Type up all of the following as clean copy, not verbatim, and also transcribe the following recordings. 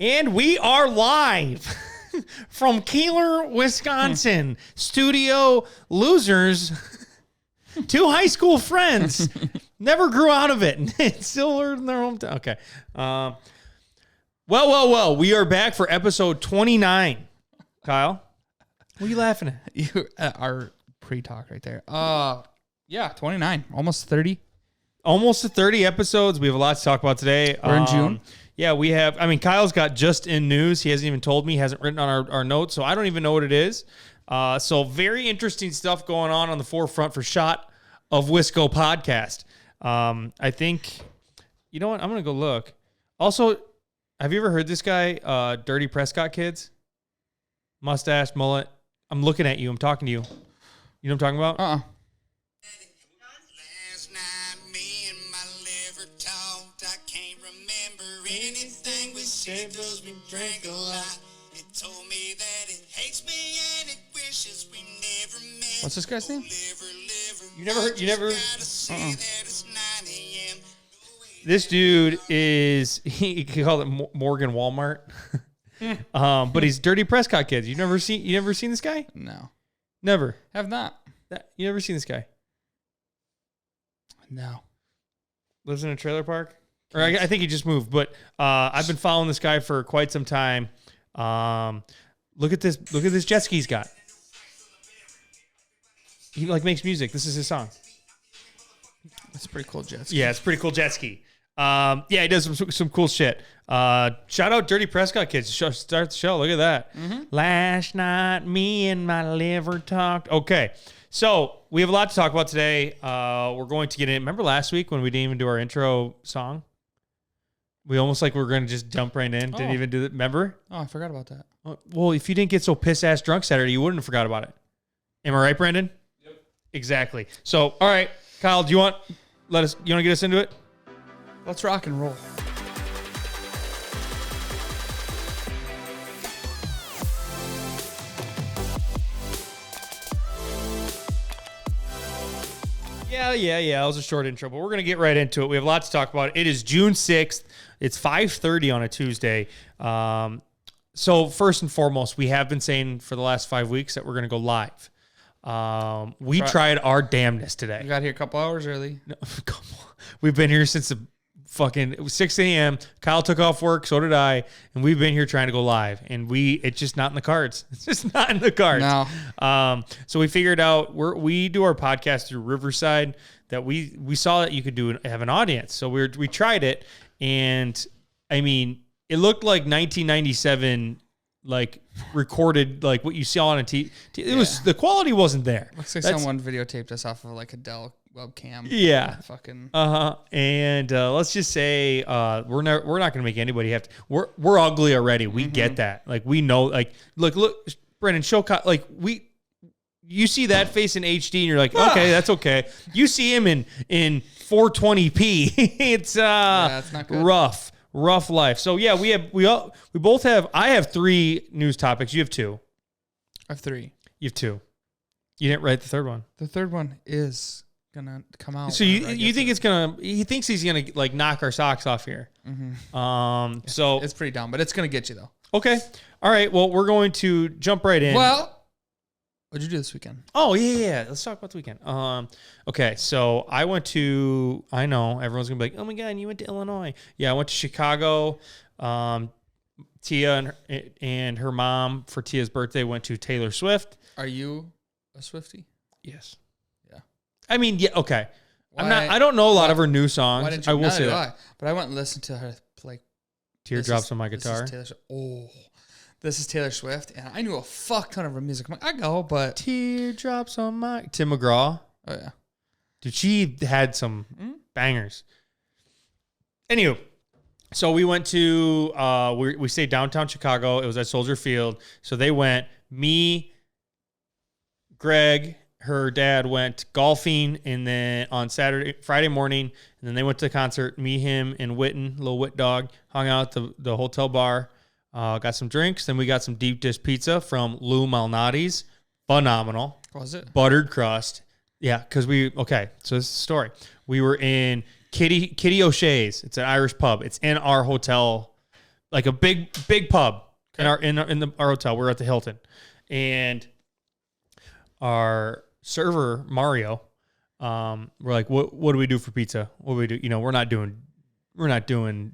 And we are live from Keeler, Wisconsin. Studio losers. Two high school friends. Never grew out of it. Still are in their hometown. Okay. Well. We are back for episode 29. Kyle, what are you laughing at? You our pre-talk right there. Yeah, 29. Almost 30. Almost to 30 episodes. We have a lot to talk about today. We're in June. Yeah, we have. I mean, Kyle's got just in news. He hasn't even told me. He hasn't written on our notes, so I don't even know what it is. So very interesting stuff going on the forefront for Shot of Wisco podcast. I think, you know what? I'm going to go look. Also, have you ever heard this guy, Dirty Prescott Kids? Mustache, mullet. I'm looking at you. I'm talking to you. You know what I'm talking about? Last night, me and my liver talked. I can't remember anything we said 'cause we drank a lot. It told me that it hates me and it wishes we never met. What's this guy's name? You never heard? You never? Uh-uh. This dude is, he called it Morgan Walmart. But he's Dirty Prescott Kids. You never seen this guy? No. Never. Have not. You never seen this guy? No. Lives in a trailer park? Or I think he just moved, but I've been following this guy for quite some time. Look at this jet ski he's got. He makes music. This is his song. That's a pretty cool jet ski. Yeah, it's a pretty cool jet ski. He does some cool shit. Shout out Dirty Prescott Kids. Start the show. Look at that. Mm-hmm. Last night, me and my liver talked. Okay, so we have a lot to talk about today. We're going to get in. Remember last week when we didn't even do our intro song? We almost like we were going to just jump right in. Didn't even do it. Remember? Oh, I forgot about that. Well, if you didn't get so piss-ass drunk Saturday, you wouldn't have forgot about it. Am I right, Brandon? Yep. Exactly. So, all right, Kyle, you want to get us into it? Let's rock and roll. Yeah. That was a short intro, but we're going to get right into it. We have lots to talk about. It is June 6th. It's 5:30 on a Tuesday. So first and foremost, we have been saying for the last 5 weeks that we're going to go live. We tried our damnness today. You got here a couple hours early. No, we've been here since it was 6 a.m. Kyle took off work, so did I, and we've been here trying to go live, and it's just not in the cards. It's just not in the cards. No. So we figured out we do our podcast through Riverside, that we saw that you could have an audience. So we tried it, and I mean, it looked like 1997 recorded what you saw on a TV. Was the quality wasn't there. Looks like someone videotaped us off of a Dell webcam. Yeah. Fucking. And let's just say we're not going to make anybody have to. We're ugly already. We get that. We know. Look, Brendan, you see that face in HD and you're like, okay, that's okay. You see him in 420p. It's it's not good. Rough life. So yeah, we both have. I have 3 news topics. You have 2. I have 3. You have 2. You didn't write the third one. The third one is gonna come out. So you think it's gonna? He thinks he's gonna knock our socks off here. Mm-hmm. So it's pretty dumb, but it's gonna get you though. Okay. All right. Well, we're going to jump right in. Well, what'd you do this weekend? Oh yeah. Let's talk about the weekend. Okay. So I went to. I know everyone's gonna be like, "Oh my god, you went to Illinois." Yeah, I went to Chicago. Tia and her mom for Tia's birthday went to Taylor Swift. Are you a Swiftie? Yes. Yeah. I mean, yeah. Okay. I don't know a lot of her new songs. Why didn't you? I will say that. But I went and listened to her Teardrops on My Guitar. This is Taylor Swift, and I knew a fuck ton of her music. I'm like, I go, but Teardrops on My Tim McGraw. Oh yeah, dude, she had some bangers. Anywho, so we went to we stayed downtown Chicago. It was at Soldier Field. So they went. Me, Greg, her dad went golfing, and then on Friday morning, and then they went to the concert. Me, him, and Witten, little Wit dog, hung out at the hotel bar, got some drinks. Then we got some deep dish pizza from Lou Malnati's. Phenomenal. Was it? Buttered crust. Yeah, because so this is the story. We were in Kitty O'Shea's. It's an Irish pub. It's in our hotel like a big pub in our hotel. We're at the Hilton, and our server Mario, we're like, what do we do for pizza? What do we do? You know, we're not doing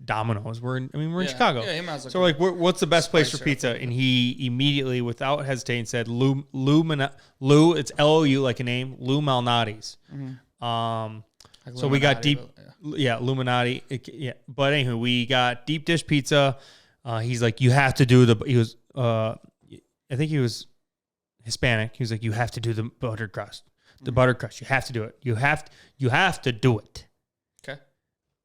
Domino's. We're in Chicago. Yeah, so we're like, what's the best place for pizza? And he immediately, without hesitating, said Lou. It's Lou, like a name, Lou Malnati's. Like so we got deep, Illuminati. Yeah. But anywho, we got deep dish pizza. He's like, you have to do I think he was Hispanic. He was like, you have to do the buttered crust. The buttered crust. You have to do it. You have to do it. Okay.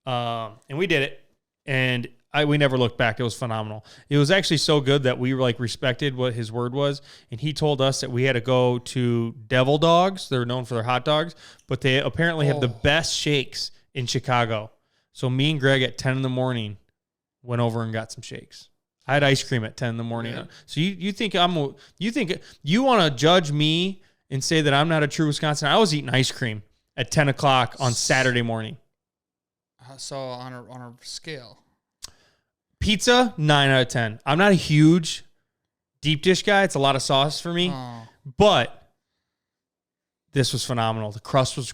And we did it, and we never looked back. It was phenomenal. It was actually so good that we like respected what his word was, and he told us that we had to go to Devil Dogs. They're known for their hot dogs, but they apparently have the best shakes in Chicago. So me and Greg at 10 in the morning went over and got some shakes. I had ice cream at 10 in the morning. Yeah. So you think you want to judge me and say that I'm not a true Wisconsin? I was eating ice cream at 10 o'clock on Saturday morning. So on a scale, pizza 9 out of 10. I'm not a huge deep dish guy. It's a lot of sauce for me, but this was phenomenal. The crust was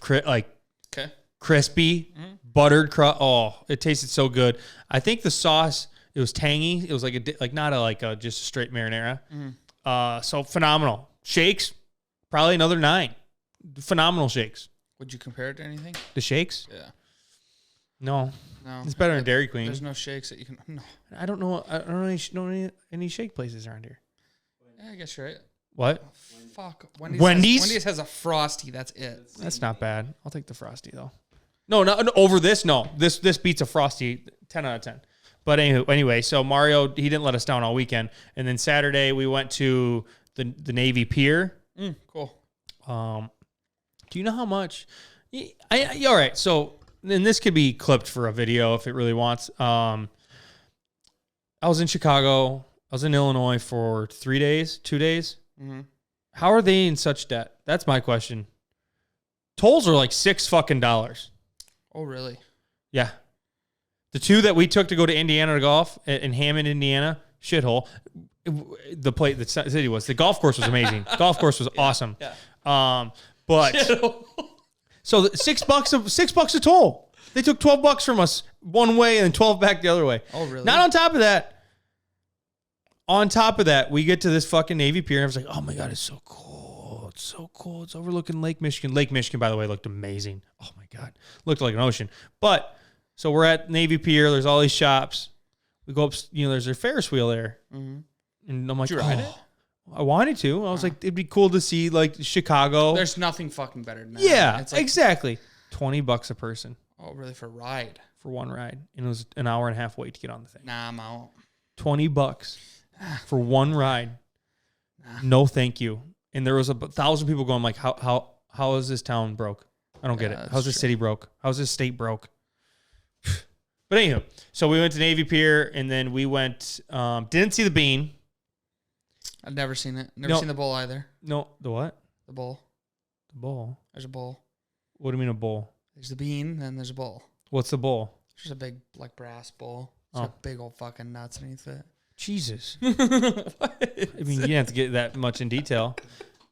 crispy, buttered crust. Oh, it tasted so good. I think the sauce, it was tangy. It was not just a straight marinara. So phenomenal. Shakes, probably another 9. Phenomenal shakes. Would you compare it to anything? The shakes? Yeah. No. It's better than Dairy Queen. There's no shakes that you can. No. I don't know. I don't know any shake places around here. Yeah, I guess you're right. What? Fuck. Wendy's has a Frosty. That's it. That's not bad. I'll take the Frosty though. No, over this. No, this beats a Frosty 10 out of 10. But anyway, so Mario, he didn't let us down all weekend, and then Saturday we went to the Navy Pier. Cool. Do you know how much? All right. So, and this could be clipped for a video if it really wants. I was in Chicago. I was in Illinois for 2 days. Mm-hmm. How are they in such debt? That's my question. Tolls are like $6 Oh, really? Yeah. The 2 that we took to go to Indiana to golf in Hammond, Indiana, shithole. The city was. The golf course was amazing. Golf course was awesome. Yeah. But so $6 a toll. They took $12 from us one way and then 12 back the other way. Oh, really? Not on top of that. On top of that, we get to this fucking Navy Pier and I was like, oh my God, it's so cool. It's so cool. It's overlooking Lake Michigan. Lake Michigan, by the way, looked amazing. Oh my God. Looked like an ocean. But so we're at Navy Pier. There's all these shops. We go up, there's a Ferris wheel there. Mm-hmm. And I'm like, did you ride it? I wanted to. I was like, it'd be cool to see like Chicago. There's nothing fucking better than that. Yeah, it's like, exactly. $20 a person. Oh, really? For a ride? For one ride. And it was an hour and a half wait to get on the thing. Nah, I'm out. $20 for one ride. Nah. No, thank you. And there was 1,000 people going like, how is this town broke? I don't get it. How's this city broke? How's this state broke? But anywho, so we went to Navy Pier and then we went, didn't see the Bean. I've never seen it. Never seen the bowl either. No, the what? The bowl. The bowl? There's a bowl. What do you mean a bowl? There's the bean, then there's a bowl. What's the bowl? It's just a big, like, brass bowl. It's got big old fucking nuts underneath it. Jesus. I mean, you didn't have to get that much in detail.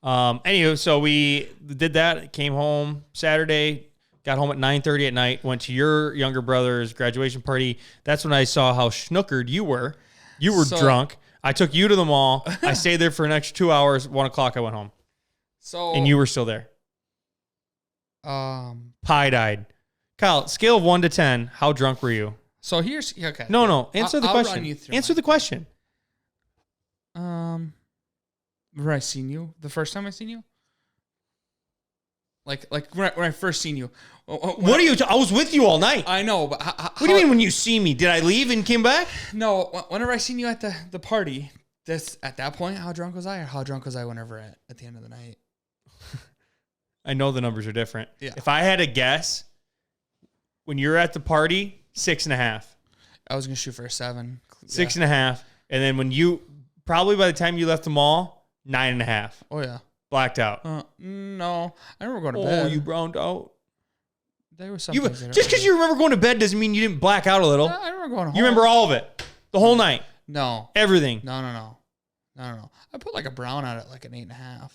Anywho, so we did that, came home Saturday, got home at 9:30 at night, went to your younger brother's graduation party. That's when I saw how schnookered you were. You were drunk. I took you to the mall. I stayed there for an extra 2 hours. 1 o'clock, I went home. And you were still there. Pie-eyed. Kyle, scale of 1 to 10, how drunk were you? So here's okay. No. Answer the question. Answer the question. Where I seen you? The first time I seen you? Like when I first seen you. What are you? I was with you all night. I know, but what do you mean when you see me? Did I leave and came back? No. Whenever I seen you at the party, at that point, how drunk was I, or how drunk was I whenever at the end of the night? I know the numbers are different. Yeah. If I had to guess, when you're at the party, 6.5. I was gonna shoot for a 7. 6.5, and then when you probably by the time you left the mall, 9.5. Oh yeah. Blacked out. No, I remember going to bed. Oh, you browned out. There was something. Just because you remember going to bed doesn't mean you didn't black out a little. I remember going home. You remember all of it. The whole night. No. Everything. No. I put like a brown on it, like an 8.5.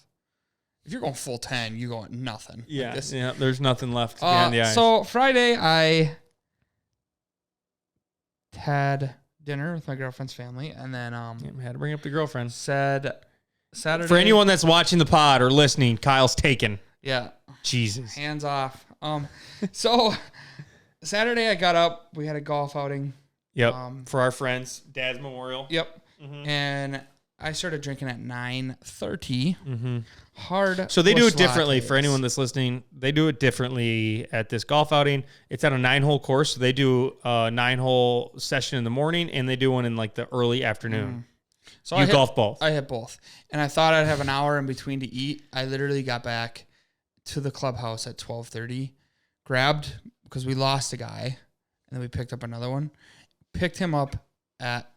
If you're going full 10, you go at nothing. Yeah. Like Yeah. There's nothing left behind the eyes. So Friday, I had dinner with my girlfriend's family, and then had to bring up the girlfriend. said Saturday. For anyone that's watching the pod or listening, Kyle's taken. Yeah. Jesus. Hands off. So Saturday I got up. We had a golf outing. Yep. For our friends, Dad's Memorial. Yep. Mm-hmm. And I started drinking at 9:30. Mm-hmm. Hard. So they do it Busch differently. lattes. For anyone that's listening, they do it differently at this golf outing. It's at a 9-hole course. So they do a 9-hole session in the morning, and they do one in like the early afternoon. So you I golf both. I hit both. And I thought I'd have an hour in between to eat. I literally got back to the clubhouse at 12:30, grabbed, because we lost a guy, and then we picked up another one, picked him up at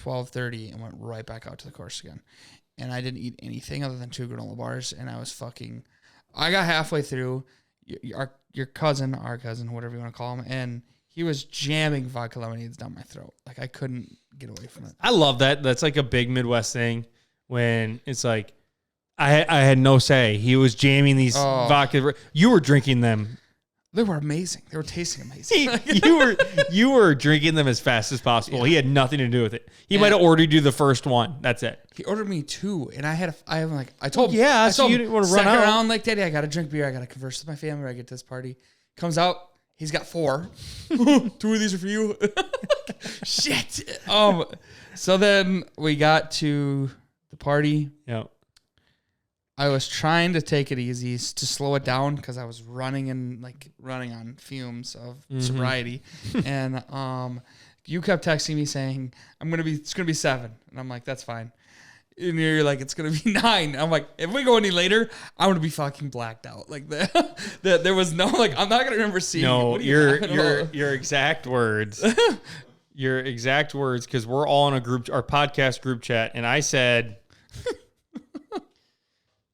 12:30 and went right back out to the course again. And I didn't eat anything other than 2 granola bars, and I got halfway through, your cousin, our cousin, whatever you want to call him, and he was jamming vodka lemonades down my throat. Like, I couldn't get away from it. I love that. That's like a big Midwest thing when it's like, I had no say. He was jamming these vodka. You were drinking them. They were amazing. They were tasting amazing. You were drinking them as fast as possible. Yeah. He had nothing to do with it. He might have ordered you the first one. That's it. He ordered me 2, and I told him, so you didn't want to run out. Around like, Daddy, I got to drink beer. I got to converse with my family when I get to this party. Comes out, he's got 4. 2 of these are for you. Shit. So then we got to the party. Yeah. I was trying to take it easy to slow it down because I was running on fumes of sobriety, and you kept texting me saying it's gonna be 7, and I'm like, that's fine, and you're like, it's gonna be 9. I'm like, if we go any later, I'm gonna be fucking blacked out. Like that there was no, like, I'm not gonna remember seeing. No, your exact words. Your exact words, because we're all in our podcast group chat, and I said.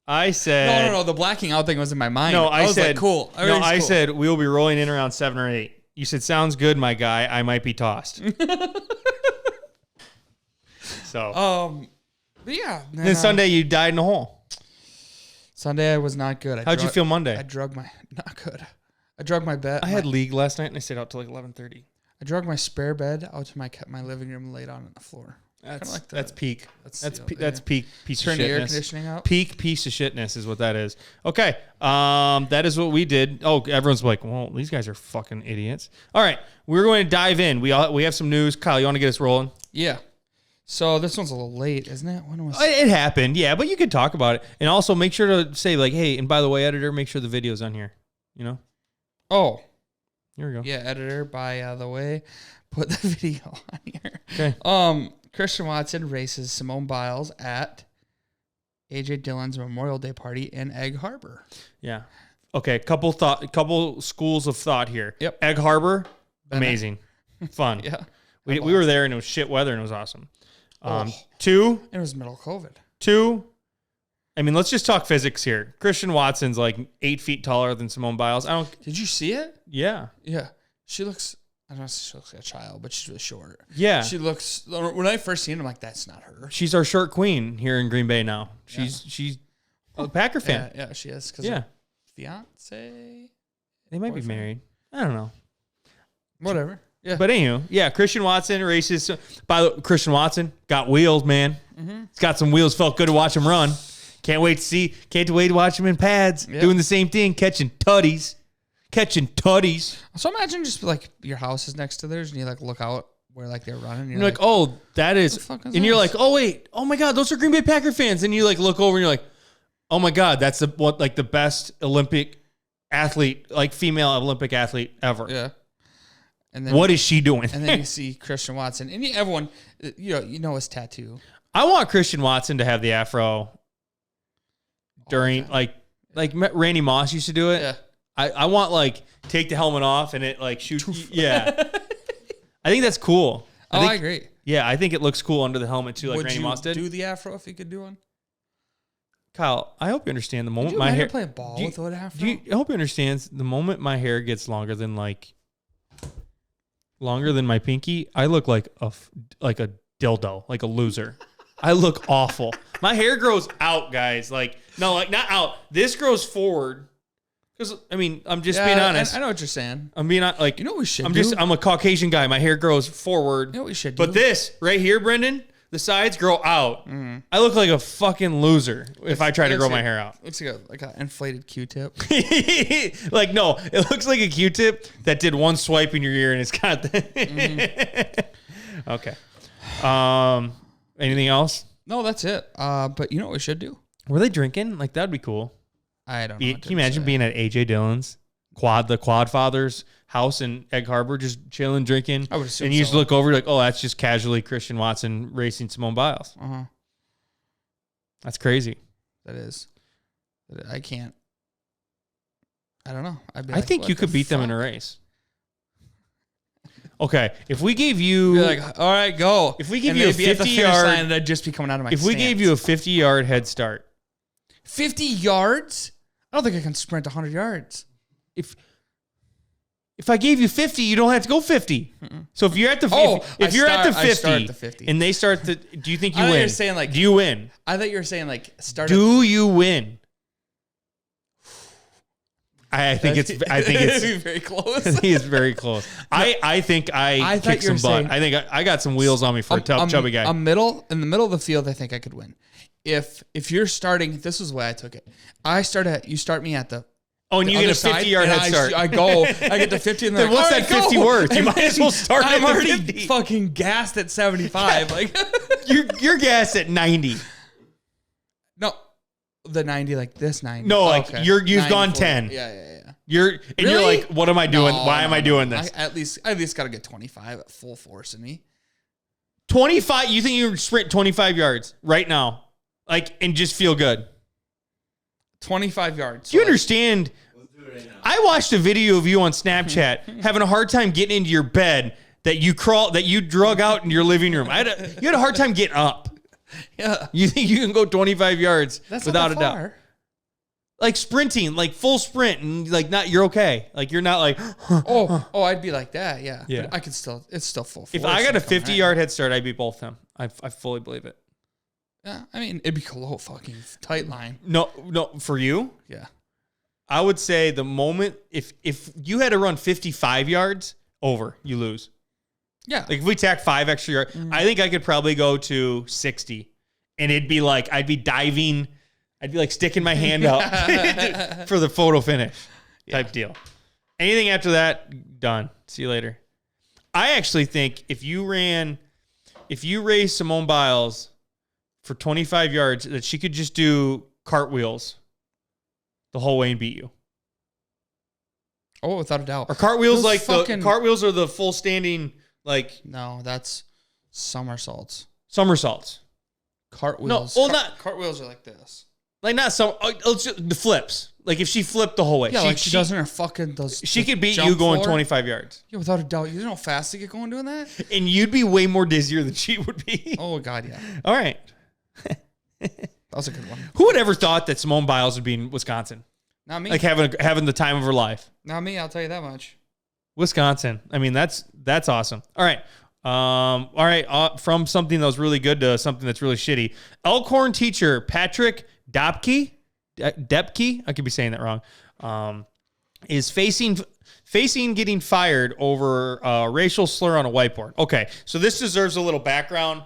No. The blacking out thing was in my mind. No, I was said like, cool. I said we'll be rolling in around 7 or 8. You said, sounds good, my guy. I might be tossed. So, but yeah. Then Sunday you died in a hole. Sunday I was not good. How'd you feel Monday? Not good. I drug my bed. I had league last night and I stayed out till like 11:30. I drug my spare bed out to my living room and laid on the floor. That's peak. That's peak piece Turn of shitness. the air conditioning out. Peak piece of shitness is what that is. Okay, that is what we did. Oh, everyone's like, well, these guys are fucking idiots. All right, we're going to dive in. We have some news. Kyle, you want to get us rolling? Yeah. So this one's a little late, isn't it? When was it happened? Yeah, but you could talk about it, and also make sure to say like, hey, and by the way, editor, make sure the video's on here. You know. Oh. Here we go. Yeah, editor, by the way, put the video on here. Okay. Christian Watson races Simone Biles at AJ Dillon's Memorial Day party in Egg Harbor. Yeah. Okay. Couple schools of thought here. Yep. Egg Harbor, amazing, fun. Yeah. We were there and it was shit weather and it was awesome. 2. It was middle of COVID. 2. I mean, let's just talk physics here. Christian Watson's like 8 feet taller than Simone Biles. Did you see it? Yeah. Yeah. She looks. I don't know if she looks like a child, but she's really short. Yeah. She looks, when I first seen her, I'm like, that's not her. She's our short queen here in Green Bay now. She's a Packer fan. Yeah, she is. Yeah. Fiance? They might be married. I don't know. Whatever. Yeah. But anywho, yeah, Christian Watson races. Christian Watson got wheels, man. Mm-hmm. He's got some wheels. Felt good to watch him run. Can't wait to watch him in pads, doing the same thing, catching tutties. So imagine just like your house is next to theirs and you like look out where like they're running. And you're like, oh, that is, and you're like, oh wait, oh my God, those are Green Bay Packer fans. And you like look over and you're like, oh my God, that's the best Olympic athlete, like female Olympic athlete ever. Yeah. And then what is she doing? And then you see Christian Watson and everyone, you know his tattoo. I want Christian Watson to have the afro during like Randy Moss used to do it. Yeah. I want like take the helmet off and it like shoots. Yeah. I think that's cool. I agree. Yeah, I think it looks cool under the helmet too, like Randy Moss did. Would you do the afro if you could do one? Kyle, I hope you understand the moment my hair. Play a ball with an afro. I hope you understand the moment my hair gets longer than like longer than my pinky, I look like a dildo, like a loser. I look awful. My hair grows out, guys. Like, no, like not out. This grows forward. Because, I mean, I'm just being honest. I know what you're saying. I'm being like, you know what we should I'm a Caucasian guy. My hair grows forward. You know what we should do? But this right here, Brendan, the sides grow out. Mm-hmm. I look like a fucking loser if I try to grow my hair out. Looks like an inflated Q-tip. Like, no, it looks like a Q-tip that did one swipe in your ear and it's got the... Okay. Anything else? No, that's it. But you know what we should do? Were they drinking? Like, that'd be cool. I don't know. Can you imagine being at AJ Dillon's the Quad Fathers house in Egg Harbor, just chilling, drinking? I would assume. And you just look over like, oh, that's just casually Christian Watson racing Simone Biles. That's crazy. That is. I can't. I don't know. I think you could beat them in a race. Okay, if we gave you... You're like, all right, go. If we give you a 50-yard... line, I'd just be coming out of my If we gave you a 50-yard head start... 50 yards? I don't think I can sprint 100 yards. If I gave you 50, you don't have to go 50. Mm-mm. So if you're at the 50, I start at the 50 and they start the, do you think you I thought win? You were saying like, do you win? I thought you were saying like start. Do you win? I think it's very close. I think it's very close. I think I kick some butt. I think I got some wheels on me for a tough chubby guy. In the middle of the field, I think I could win. If you're starting, this is the way I took it. You start me at the. Oh, and you get a 50-yard head start. I get the 50, and then what's that 50 worth? You might as well start at the 50. I'm already fucking gassed at 75. Like you're gassed at 90. No, the 90, like this 90. No, like okay. You've gone 10. Yeah. You're like, what am I doing? Why am I doing this? I at least got to get 25 at full force in me. 25? You think you can sprint 25 yards right now? Like, and just feel good? 25 yards. Do you understand? We'll do it right now. I watched a video of you on Snapchat having a hard time getting into your bed that you drug out in your living room. You had a hard time getting up. Yeah. You think you can go 25 yards without a doubt? Like sprinting, like full sprint, and like you're okay. Like you're not like, I'd be like that, yeah. Yeah. But I could it's still full force. If I got a 50-yard head start, I'd beat both them. I fully believe it. Yeah, I mean, it'd be a fucking tight line. No, for you? Yeah. I would say the moment, if you had to run 55 yards, over, you lose. Yeah. Like if we tack 5 extra yards, I think I could probably go to 60. And it'd be like, I'd be diving, I'd be like sticking my hand out for the photo finish type deal. Anything after that, done. See you later. I actually think if you raised Simone Biles for 25 yards, that she could just do cartwheels the whole way and beat you. Oh, without a doubt. Or cartwheels cartwheels are the full standing, like. No, that's somersaults. Cartwheels. No, cartwheels are like this. Like not the flips. Like if she flipped the whole way. Yeah, she doesn't her fucking those. She could beat you going 25 yards. Yeah, without a doubt. You know how fast to get going doing that? And you'd be way more dizzier than she would be. Oh God, yeah. All right. That was a good one. Who would ever thought that Simone Biles would be in Wisconsin? Not me. Like having the time of her life. Not me, I'll tell you that much. Wisconsin. I mean, that's awesome. All right. From something that was really good to something that's really shitty. Elkhorn teacher Patrick Depke, I could be saying that wrong, is facing getting fired over a racial slur on a whiteboard. Okay, so this deserves a little background.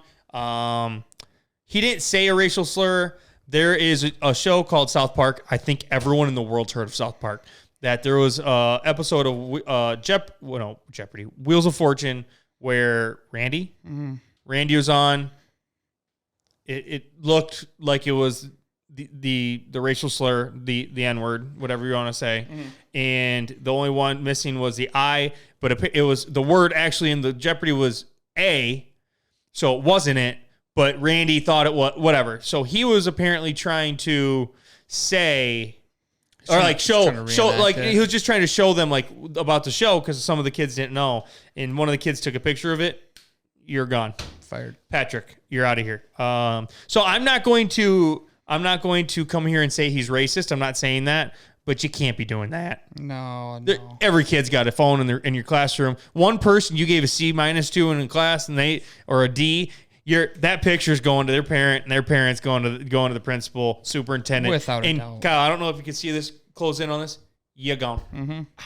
He didn't say a racial slur. There is a show called South Park. I think everyone in the world's heard of South Park. That there was an episode of Jeopardy, Wheels of Fortune, where Randy was on. It looked like it was the racial slur, the N-word, whatever you want to say. And the only one missing was the I, but it was the word actually in the Jeopardy was A, so it wasn't it. But Randy thought it was whatever. So he was apparently trying to say, or like show, like he was just trying to show them like about the show because some of the kids didn't know. And one of the kids took a picture of it. You're gone, fired, Patrick. You're out of here. So I'm not going to come here and say he's racist. I'm not saying that. but you can't be doing that. No. Every kid's got a phone in your classroom. One person you gave a C- to in class, and or a D. That picture's going to their parent, and their parents going to the principal, superintendent. Without a doubt. Kyle, I don't know if you can see this. Close in on this. You're gone. Mm-hmm. Ow,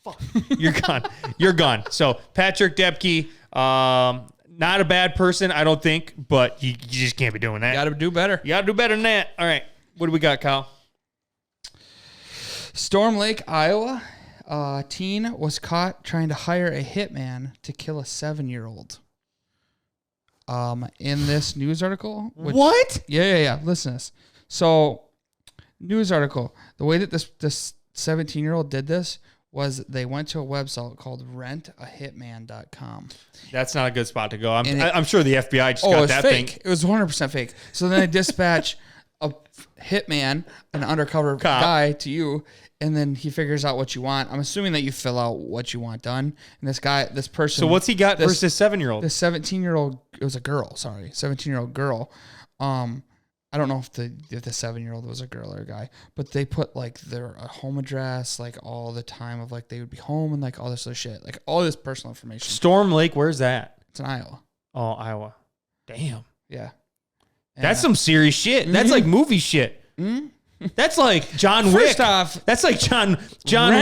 fuck. You're gone. You're gone. So Patrick Depke, not a bad person, I don't think, but you just can't be doing that. You got to do better. You got to do better than that. All right. What do we got, Kyle? Storm Lake, Iowa. A teen was caught trying to hire a hitman to kill a 7-year-old. In this news article. What? Yeah. Listen to this. So, news article. The way that this 17-year-old did this was they went to a website called rentahitman.com. That's not a good spot to go. I'm sure the FBI just got that fake. thing. It was 100% fake. So then they dispatch a hitman, an undercover guy to you, and then he figures out what you want. I'm assuming that you fill out what you want done. And this person. So what's he got versus 7-year-old? The 17-year-old, it was a girl, 17-year-old girl. I don't know if the 7-year-old was a girl or a guy, but they put like their home address, like all the time of like they would be home and like all this other shit, like all this personal information. Storm Lake, where's that? It's in Iowa. Oh, Iowa. Damn. Yeah. That's some serious shit. Mm-hmm. That's like movie shit. Mm-hmm. That's like John Wick. First off, that's like John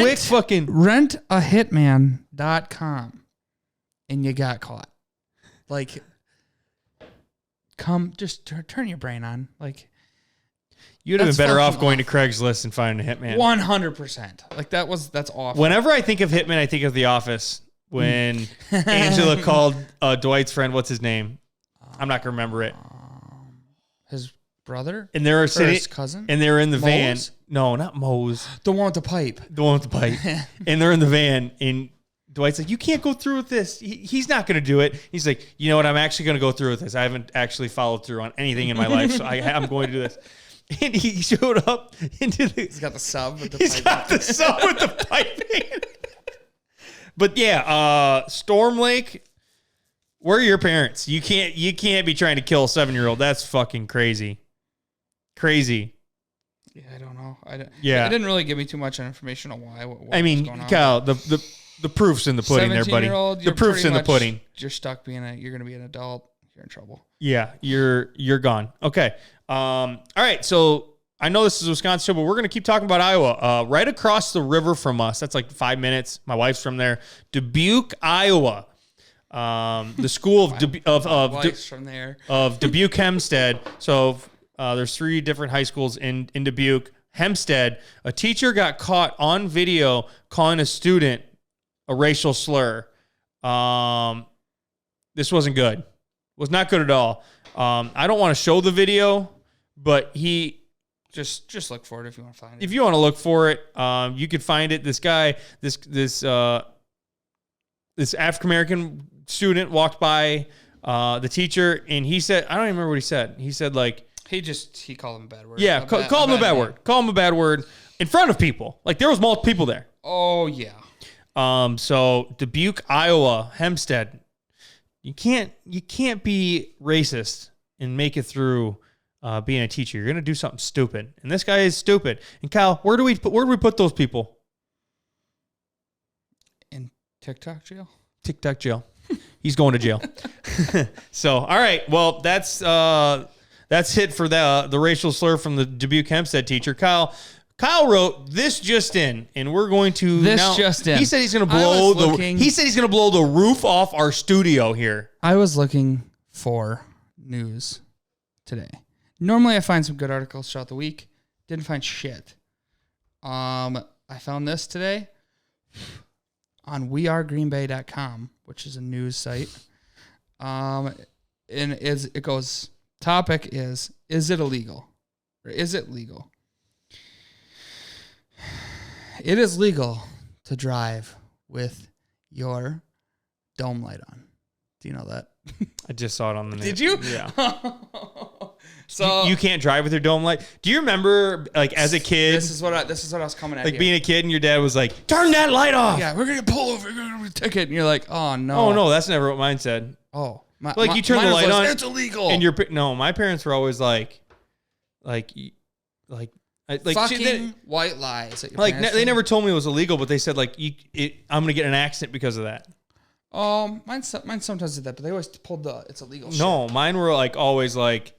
Wick fucking rentahitman.com, and you got caught. Like, just turn your brain on. Like, you'd have been better off going to Craigslist and finding a hitman. 100%. Like that's awful. Whenever I think of hitman, I think of The Office. When Angela called Dwight's friend, what's his name? I'm not gonna remember it. His brother? And they were sitting, his cousin? And they were in the van. Mose? No, not Mose. The one with the pipe. And they're in the van, and Dwight's like, you can't go through with this. He's not going to do it. He's like, you know what? I'm actually going to go through with this. I haven't actually followed through on anything in my life, so I'm going to do this. And he showed up into the... He's got the sub with the He's got the sub with the piping. But yeah, Storm Lake... Where are your parents? You can't be trying to kill a 7-year-old. That's fucking crazy. Crazy. Yeah, I don't know. It didn't really give me too much information on why. What I mean, was going on. Kyle, the proof's in the pudding there, buddy. The proof's in the pudding. You're stuck you're going to be an adult. You're in trouble. Yeah, you're gone. Okay. All right. So I know this is Wisconsin, but we're going to keep talking about Iowa. Right across the river from us. That's like 5 minutes. My wife's from there. Dubuque, Iowa. The school of from there. of Dubuque Hempstead. So there's 3 different high schools in Dubuque. Hempstead, a teacher got caught on video calling a student a racial slur. This wasn't good. Was not good at all. I don't want to show the video, but he just look for it if you want to find it. If you want to look for it, you could find it. This guy, this African American student walked by the teacher, and he said, I don't even remember what he said. He said like he called him a bad word. Yeah, called him a bad word. Call him a bad word in front of people. Like there was multiple people there. Oh yeah. So Dubuque, Iowa, Hempstead. You can't be racist and make it through being a teacher. You're gonna do something stupid, and this guy is stupid. And Kyle, where do we put those people? In TikTok jail. TikTok jail. He's going to jail. So, all right. Well, that's it for the racial slur from the Dubuque Hempstead teacher. Kyle wrote this just in, and we're going to just in. He said he's going to blow the roof off our studio here. I was looking for news today. Normally, I find some good articles throughout the week. Didn't find shit. I found this today on wearegreenbay.com, which is a news site. And it goes, topic is it illegal? Or is it legal? It is legal to drive with your dome light on. Do you know that? I just saw it on the news. Did you? Yeah. So you can't drive with your dome light. Do you remember, like, as a kid? This is what I was coming at. Like being a kid, and your dad was like, "Turn that light off." Yeah, we're gonna pull over. We're gonna get a ticket, and you're like, "Oh no." Oh no, that's never what mine said. Oh, you turn the light on. It's illegal. And my parents were always like, Fucking white lies. That your Like parents they told never told me it was illegal, but they said like I'm gonna get an accident because of that. Mine sometimes did that, but they always pulled it's illegal. No, mine were like always like,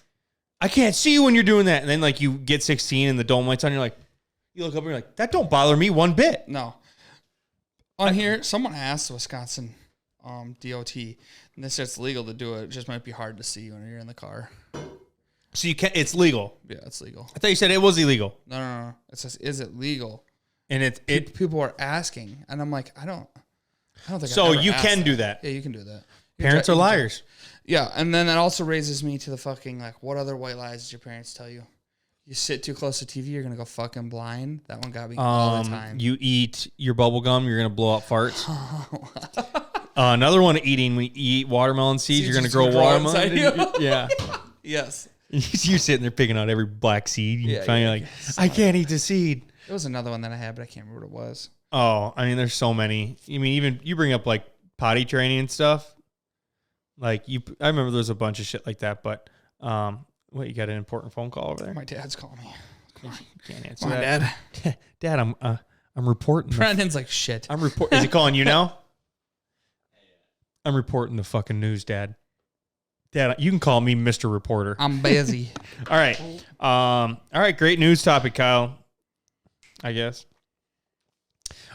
I can't see you when you're doing that, and then like you get 16 and the dome lights on, you're like, you look up and you're like, that don't bother me one bit. No. On here, someone asked the Wisconsin DOT, and they said it's legal to do it. It just might be hard to see when you're in the car. So you can't. It's legal. Yeah, it's legal. I thought you said it was illegal. No. It says, is it legal? And people are asking, and I'm like, I don't think. So I've ever you asked can that. do that. Yeah, you can do that. Parents are liars. Yeah, and then that also raises me to the fucking like, what other white lies did your parents tell you? You sit too close to TV, you're gonna go fucking blind. That one got me all the time. You eat your bubble gum, you're gonna blow out farts. Another one eating. When you eat watermelon seeds, you're gonna grow watermelon. Yeah. Yes. You're sitting there picking out every black seed. You're finally like, I can't eat the seed. There was another one that I had, but I can't remember what it was. Oh, I mean, there's so many. I mean, even you bring up like potty training and stuff. Like I remember there was a bunch of shit like that. But what, you got an important phone call over there? My dad's calling me. Come on. Can't answer My that. dad. Dad, I'm reporting. Brandon's like shit. Is he calling you now? I'm reporting the fucking news, Dad. Dad, you can call me Mr. Reporter. I'm busy. All right. All right. Great news topic, Kyle. I guess.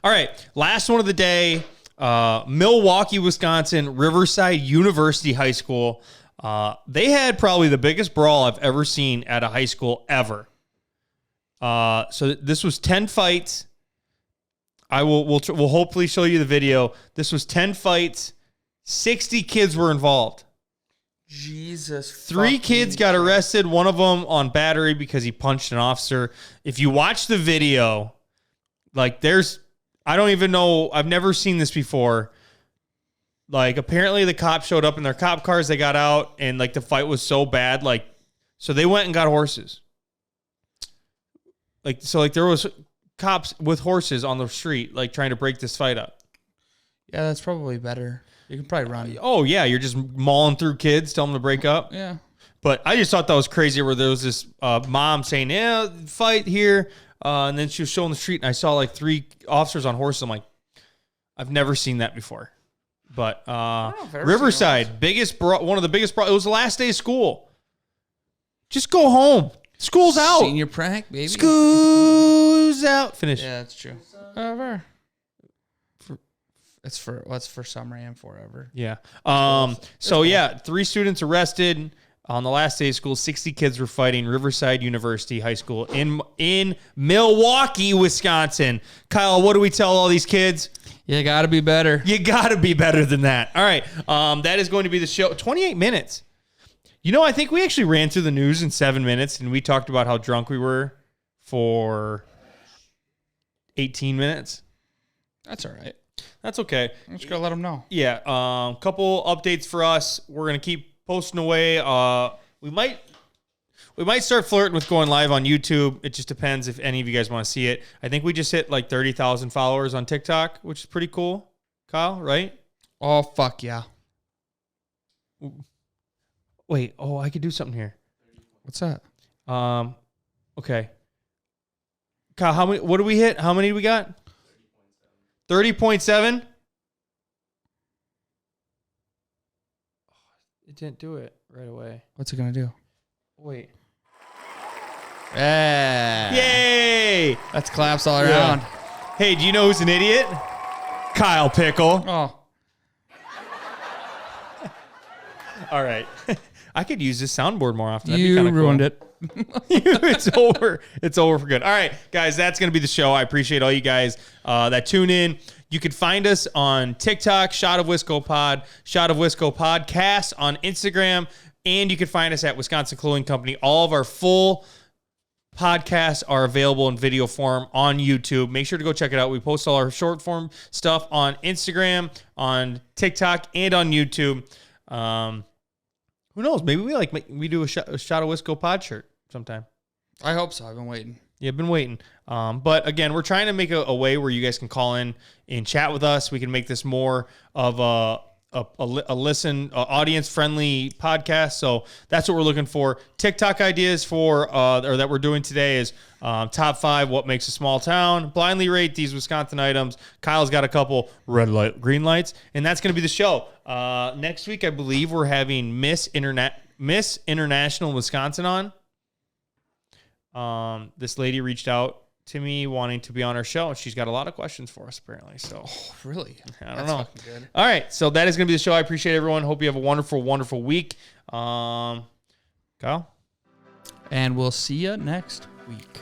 All right. Last one of the day. Milwaukee, Wisconsin, Riverside University High School. They had probably the biggest brawl I've ever seen at a high school ever. So this was 10 fights. We'll hopefully show you the video. This was 10 fights. 60 kids were involved. Jesus. 3 kids got arrested. One of them on battery because he punched an officer. If you watch the video, like I don't even know. I've never seen this before. Like apparently the cops showed up in their cop cars. They got out and like the fight was so bad. Like, so they went and got horses. Like, so there was cops with horses on the street, like trying to break this fight up. Yeah, that's probably better. You can probably run. Oh yeah. You're just mauling through kids, telling them to break up. Yeah. But I just thought that was crazy where there was this mom saying, yeah, fight here. And then she was showing the street and I saw like 3 officers on horses. I'm like, I've never seen that before. But Riverside, one of the biggest, it was the last day of school. Just go home. School's out. Senior prank, baby. School's out. Finish. Yeah, that's true. Forever. It's for summer and forever. Yeah. So yeah, 3 students arrested on the last day of school. 60 kids were fighting. Riverside University High School in Milwaukee, Wisconsin. Kyle, what do we tell all these kids? You got to be better. You got to be better than that. All right. That is going to be the show. 28 minutes. You know, I think we actually ran through the news in 7 minutes, and we talked about how drunk we were for 18 minutes. That's all right. That's okay. I'm just going to let them know. Yeah. Couple updates for us. We're going to keep posting away. We might start flirting with going live on YouTube. It just depends if any of you guys want to see it. I think we just hit like 30,000 followers on TikTok, which is pretty cool. Kyle, right? Oh, fuck yeah. Wait, I could do something here. What's that? Okay. Kyle, what do we hit? How many do we got? 30.7? It didn't do it right away. What's it going to do? Wait. Yeah. Yay! That's claps all around. Hey, do you know who's an idiot? Kyle Pickle. Oh. All right. I could use this soundboard more often. That'd You be kinda ruined cool. it. It's over. It's over for good. All right, guys, that's going to be the show. I appreciate all you guys that tune in. You can find us on TikTok, Shot of Wisco Pod, Shot of Wisco Podcast on Instagram, and you can find us at Wisconsin Clothing Company. All of our full podcasts are available in video form on YouTube. Make sure to go check it out. We post all our short form stuff on Instagram, on TikTok, and on YouTube. Who knows? Maybe we do a shot of Wisco Pod shirt sometime. I hope so. I've been waiting. Yeah, I've been waiting. But again, we're trying to make a way where you guys can call in and chat with us. We can make this more of a listen, audience friendly podcast. So that's what we're looking for. TikTok ideas or that we're doing today is top 5 what makes a small town. Blindly rate these Wisconsin items. Kyle's got a couple red light, green lights, and that's going to be the show. Next week, I believe we're having Miss International Wisconsin on. This lady reached out to me wanting to be on our show. She's got a lot of questions for us, apparently. So, really? I don't know. Good. All right. So that is going to be the show. I appreciate everyone. Hope you have a wonderful, wonderful week. Kyle? And we'll see you next week.